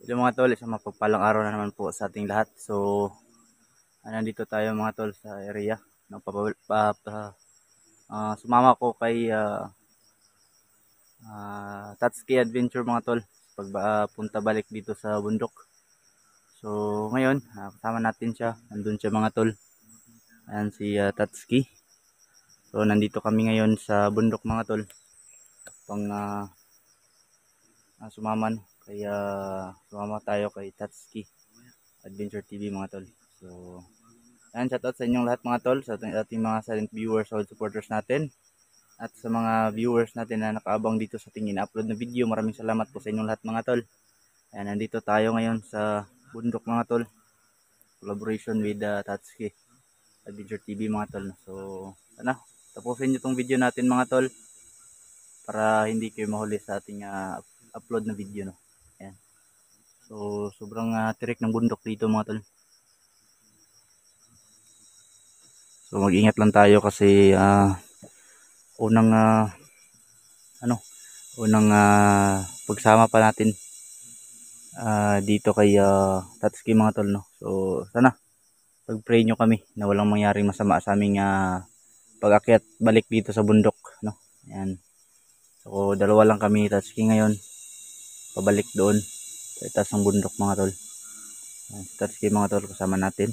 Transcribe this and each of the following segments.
Hello mga tol, isang mapagpalang araw na naman po sa ating lahat. So, nandito tayo mga tol sa area. Sumama ko kay Tatsuki Adventure mga tol. Pagpunta balik dito sa bundok. So, ngayon, kasama natin siya. Nandun siya mga tol. Ayan si Tatsuki. So, nandito kami ngayon sa bundok mga tol. Pang sumama tayo kay Tatsuki Adventure TV mga tol. So, ayan, shoutout sa inyong lahat mga tol, sa ating mga silent viewers o supporters natin. At sa mga viewers natin na nakaabang dito sa ating in-upload na video, maraming salamat po sa inyong lahat mga tol. Ayan, nandito tayo ngayon sa bundok mga tol. Collaboration with Tatsuki Adventure TV mga tol. So, tapusin nyo tong video natin mga tol para hindi kayo mahuli sa ating upload na video. No? Ayan. So, sobrang tirik ng bundok dito mga tol. So, mag-ingat lang tayo kasi unang pagsama pa natin dito kay Tatsuki mga tol, no. So sana pag-pray nyo kami na walang mangyaring masama sa aming pag-akyat balik dito sa bundok, no. Ayan. So dalawa lang kami Tatsuki ngayon pabalik doon sa itaas ng bundok mga tol. Ayan, si Tatsuki mga tol kasama natin.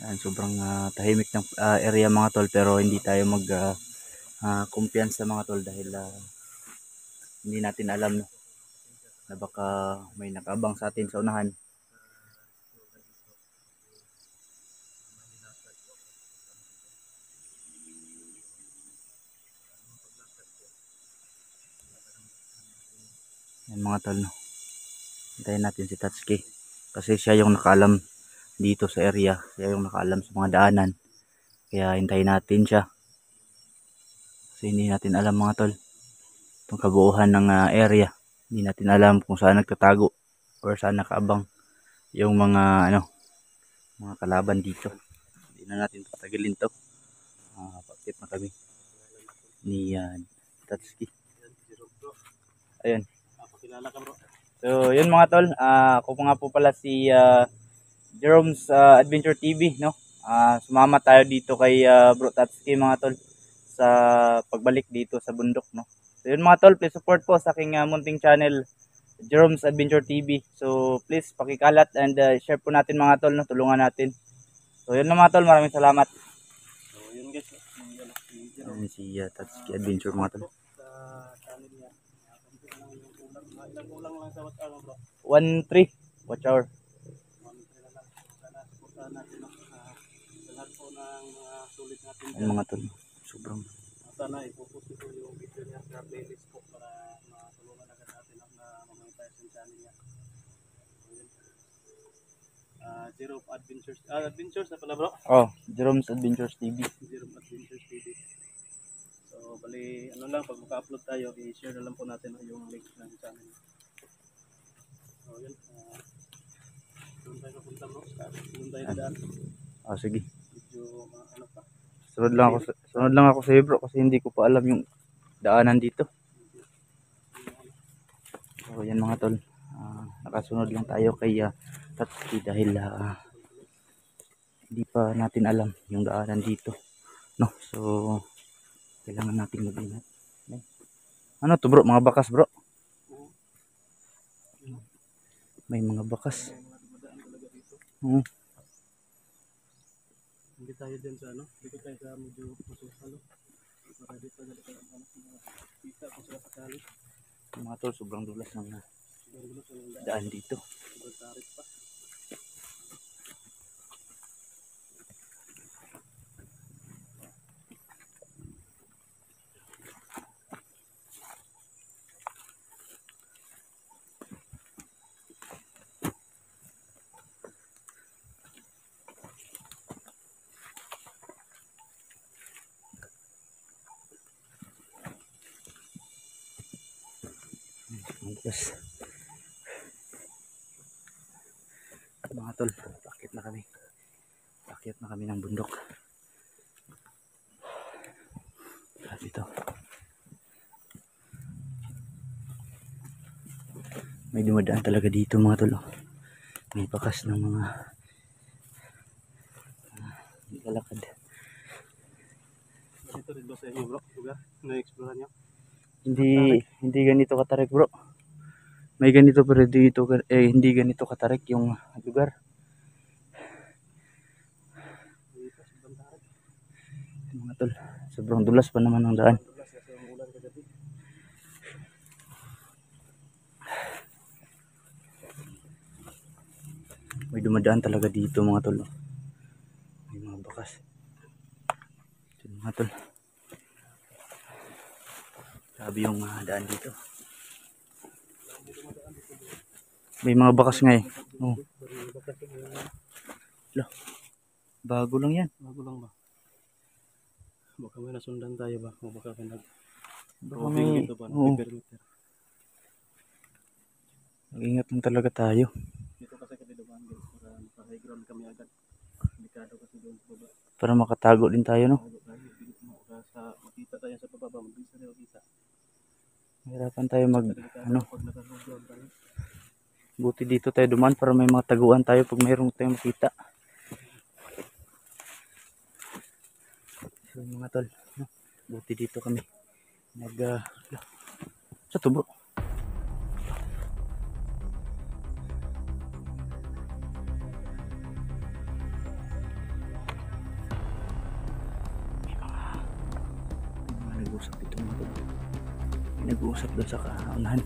Ayan, sobrang tahimik ng area mga tol, pero hindi tayo mag kumpiyansa mga tol dahil hindi natin alam, no, na baka may nakabang sa atin sa unahan. Yan mga tol, no. Hintayin natin si Tatsuki kasi siya yung nakaalam dito sa area, siya yung nakaalam sa mga daanan, kaya hintayin natin siya kasi hindi natin alam mga tol itong kabuuhan ng area. Hindi natin alam kung saan nagtatago or saan nakaabang yung mga kalaban dito. Hindi na natin patagalin to. Pakit na kami ni Tatsuki. Ayun. So yun mga tol, ako pa nga po pala si Jerome's Adventure TV, no. Sumama tayo dito kay Bro Tatsuki mga tol sa pagbalik dito sa bundok, no. So yun mga tol, please support po sa aking munting channel, Jerome's Adventure TV. So please pakikalat and share po natin mga tol, no. Tulungan natin. So yun na mga tol, maraming salamat. So yun guys, si Tatsuki Adventure mga tol. Ilang kulang lang sa watch hour bro? 1-3 watch hour. 1-3 na lang. Sana supportahan natin sa lahat po ng mga sulit natin. Ang mga tol, sobrang. Sana ipopost ko yung video niya sa playlist ko para matulungan agad natin na mamonetize yung channel niya. Jerome Adventures. Adventures na pala bro? Oh, Jerome's Adventures TV. Jerome Adventures TV. So, bali, lang, pag maka-upload tayo, i-share na lang po natin yung link ng channel. So, yun. Doon tayo papunta bro. Doon tayo daan. Sige. Medyo, pa. Sunod lang ako sa iyo bro, kasi hindi ko pa alam yung daanan dito. So, yan mga tol. Nakasunod lang tayo kay Tatsuki dahil hindi pa natin alam yung daanan dito. No, so kailangan natin mag-ingat. Ano to bro? Mga bakas bro. May mga bakas. Hindi tayo din sa dito tayo sa medyo masusalo. Para dito kita kung sila kasali. Mga tol, sobrang dulas ng daan dito. Sobrang tarik pa. Yes. Mga tol, bakit na kami? Akyat na kami ng bundok. Dito. May dumadaan talaga dito mga tol. May bakas ng mga lalakad. Ito rin ba sa inyo bro? Lugar? Na-explore nyo? Hindi ganito katarik bro. May ganito pero dito hindi ganito katarik yung lugar. Dito, sobrang tarik. Mga tol, sobrang dulas pa naman ang daan. Dulas kasi ang ulan kagabi. May dumadaan talaga dito mga tol. May mga bakas. Ito mga tol. Sabi yung daan dito. May mga bakas nga eh. Oh. Bago lang yan. Bago lang ba? Baka may nasundan tayo ba? O baka may Baka may, dito ba? oo. Nag-perimeter. Mag-ingat lang talaga tayo. Dito kasi kami dumaan guys. Para high ground kami agad. Delikado kasi doon sa baba. Para makatago din tayo no. Tago tayo. Makita tayo sa baba. Mabilis na makita. Mahirapan tayo Pag naka-ground tayo. buti dito tayo dumaan para may mga taguan tayo pag mayroong tayong makita. So mga tol, no? Buti dito kami sa tubo. May mga nag-uusap dito mga tol. May nag-uusap doon sa kaunahan.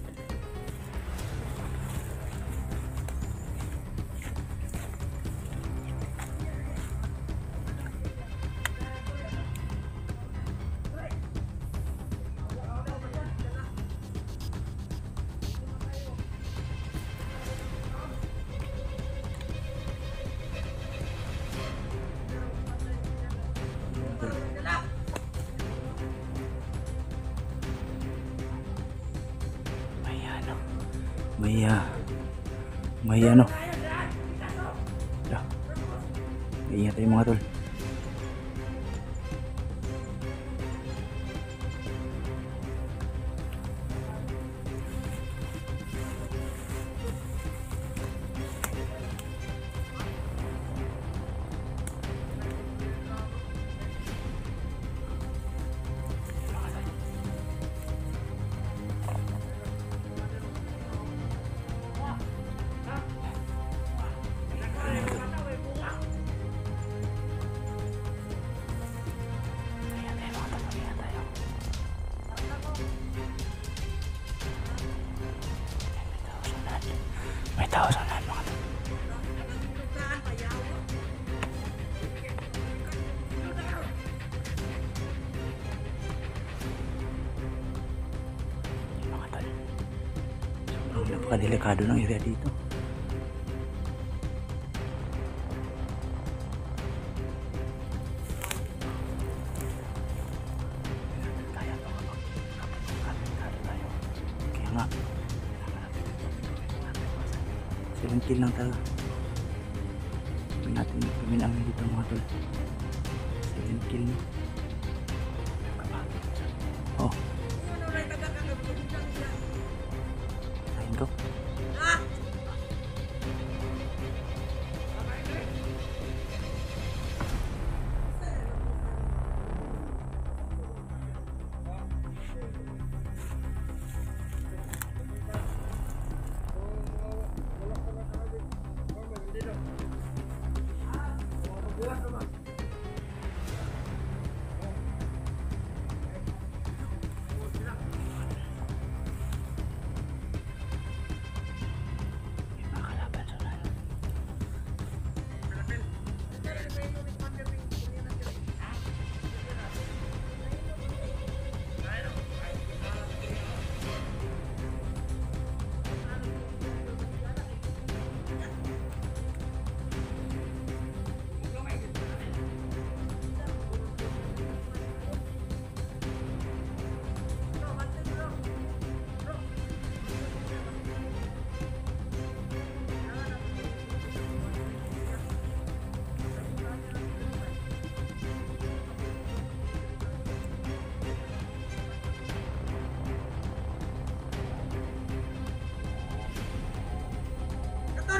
May ano. Ingat tayo mga tol. May tao sa unahan mga tol. Mga tol. Sobrang napakadelikado ng area dito. Kaya pa kapag tayo. Kaya nga. 7 kill lang tayo. Gawin natin dito mga tol. 7 kill. Oh. Ayun ko.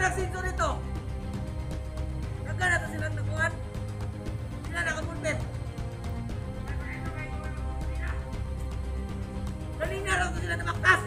nagsinso nito? Nagkana to silang nakuhan? Sila nakapunbet. Galing na raw to sila namaktas.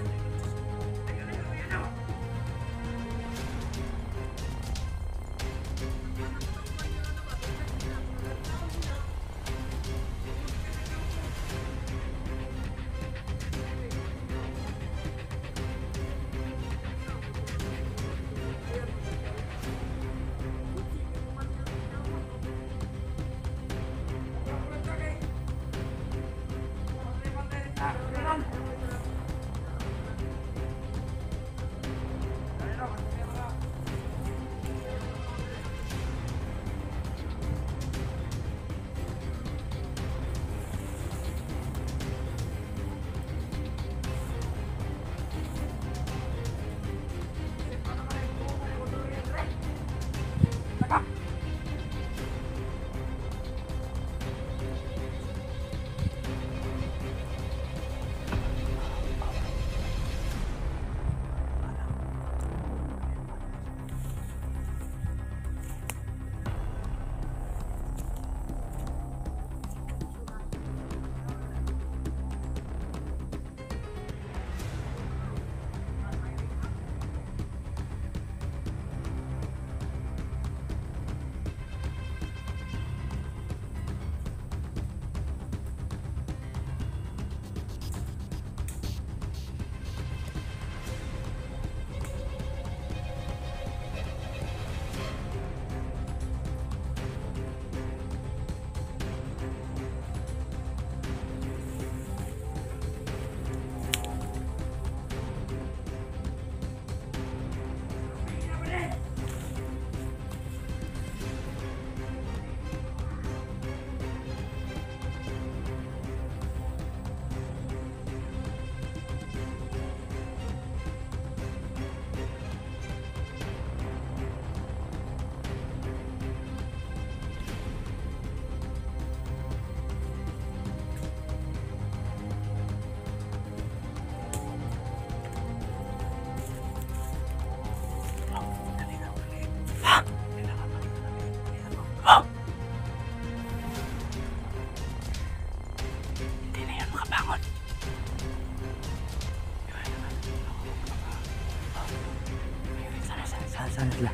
Sana sila.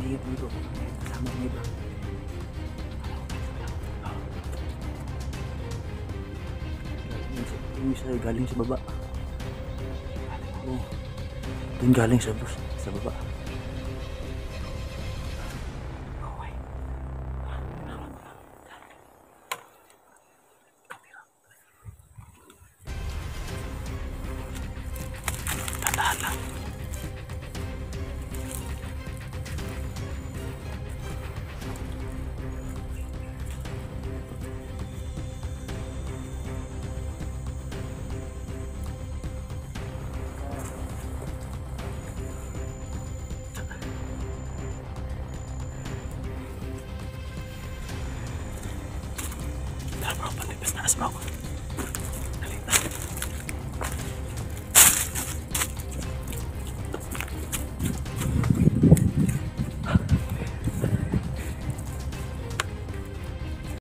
ingat mo bro. Kasama mo iba. Yung isa galing sa baba. Oh, yung galing sa bus, sa baba. Okay. Tandaan lang. Tara bro, panlipas na asma ko.